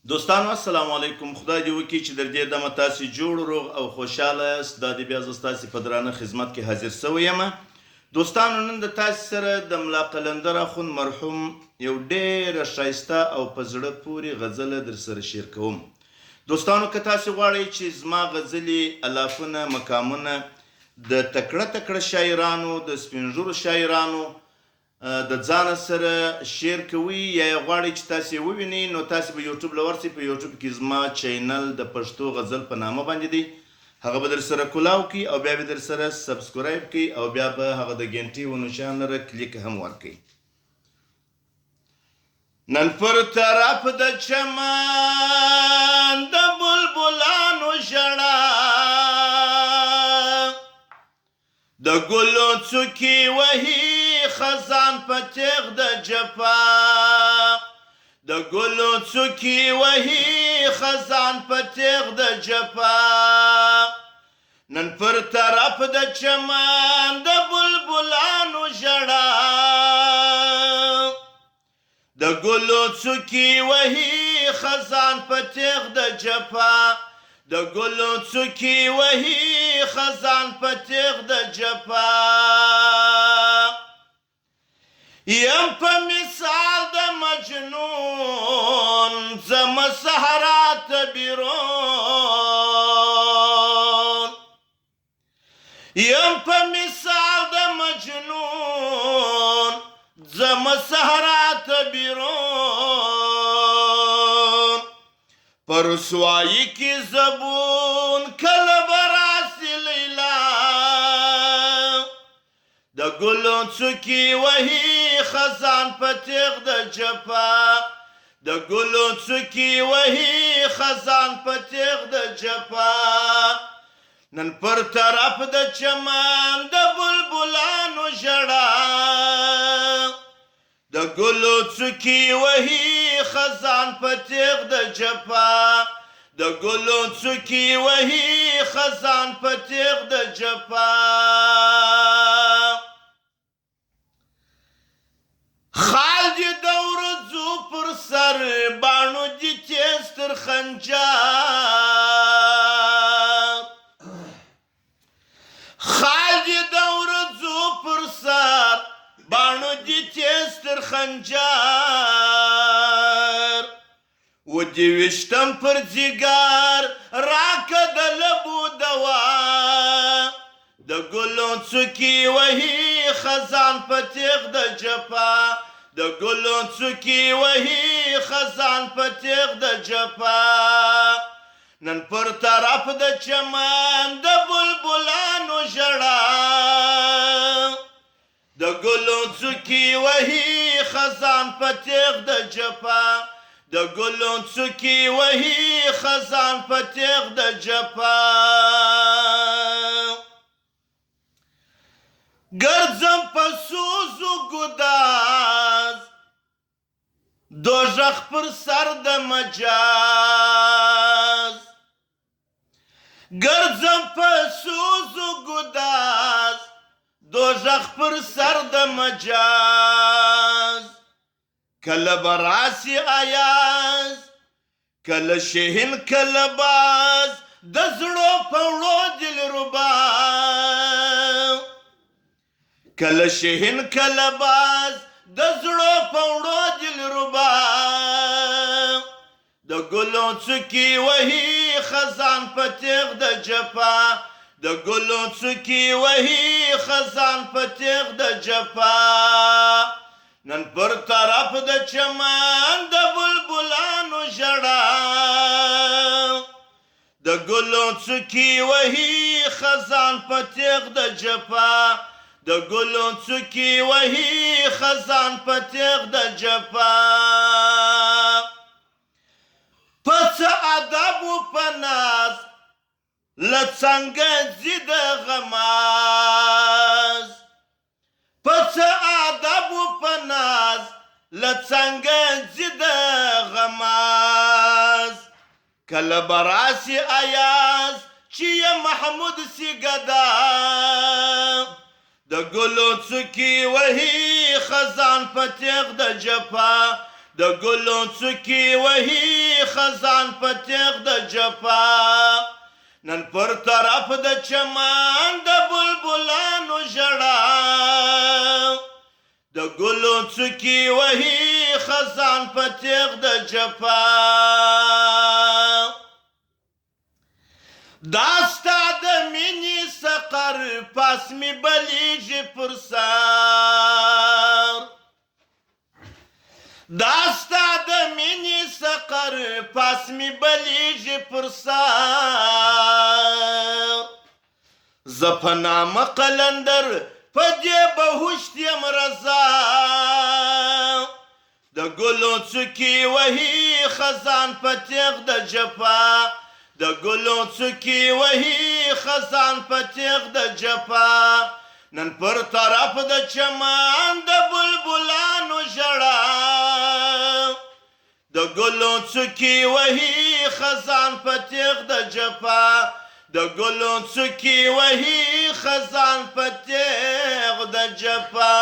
دوستانو السلام علیکم. خدای دې وکړي چې در دې دمه تاسې جوړ روغ او خوشحاله یاست. دا دې بیا زه ستاسې په درانه خدمت کې حاضر سوی یم. دوستانو نن د تاسې سره د ملا قلندر اخوند مرحوم یو ډېره ښایسته او په زړه پورې غزله در سره شیر کوم. دوستانو که تاسې غواړئ چې زما غزلې الافونه مقامونه د تکړه تکړه شاعرانو د سپین ږیرو شاعرانو د ځان سره شیر کوي یا یې غواړئ چې تاسې ووینئ نو تاسې به یوټیوب له ورسئ. په یوټیوب کې زما چینل د پښتو غزل په نامه باندې دی، هغه به در سره کولاو کړي او بیا به در سره سبسکرایب کړي او بیا به هغه د ګنټې و نشان لره کلیک هم ورکړئ. نن پر طرف د چمن د بلبلانو ژړا د ګلو څوکې وهي خزان په تیغ د جفا د ګلو څوکې وهي خزان په تیغ د جفا نن پر طرف د چمن د بلبلانو ژړا د ګلو څوکې وهي خزان په تیغ د جفا د ګلو څوکې وهي خزان په تیغ د جفا یم په مثال د مجنون ځم صحرا ته بیرون یم په مثال د مجنون ځم صحرا ته بیرون په رسوایي کې زبون کله به راسي لیلا د ګلو څوکې وهي خزان په تیغ د جفا د ګلو څوکې وهي خزان په تیغ د جفا نن پر طرف د چمن د بلبلانو ژړا د ګلو څوکې وهي خزان په تیغ د جفا د ګلو څوکې وهي خزان په تیغ د جفا خال دې د ورځو پر سر باڼو دې تیز تر خنجر خال دې د ورځو پر سر باڼو دې تیز تر خنجر و دې ویشتم پر ځیګر راکه د لبو دوا د ګلو څوکې وهي خزان په تیغ د جفا د ګلو څوکې وهي خزان په تیغ د جفا نن پر طرف د چمن د بلبلانو ژړا د ګلو څوکې وهي خزان په تیغ د جفا د ګلو څوکې وهي خزان په تیغ د جفا ګرځم په سوزو ګداز دوژخ پر سر د مجاز ګرځم په سوزو ګداز دوژخ پر سر د مجاز کله به راسي ایاز کله شهین کله باز د زړو په وړو دلربا کله شهین کله باز د زړو په وړو دلربا د ګلو څوکې وهي خزان په تیغ د جفا د ګلو څوکې وهي خزان په تیغ د جفا نن پر طرف د چمن د بلبلانو ژړا د ګلو څوکې وهي خزان په تیغ د جفا د ګلو څوکې وهي خزان په تیغ د جفا په څه ادب و په ناز له څنګه ځي د غماز په څه ادب و په ناز له څنګه ځي د غماز کله به راسي ایاز چې یې محمود سي ګدا د ګلو څوکې وهي خزان په تیغ د جفا د ګلو څوکې وهي خزان په تیغ د جفا نن پر طرف د چمان د بلبلانو ژړا د ګلو څوکې وهي خزان په تیغ د جفا دا ستا د مینې سقر پاس مې بلیږي پر سر دا ستا د مینې سقر پاس مې بلیږي پر سر زه په نامه قلندر په دې بهشت یم رضا د ګلو څوکې وهي خزان په تیغ د جفا د ګلو څوکې وهي خزان په تیغ د جفا نن پر طرف د چمان د بلبلانو ژړا د ګلو څوکې وهي خزان په تیغ د جفا د ګلو څوکې وهي خزان په تیغ د جفا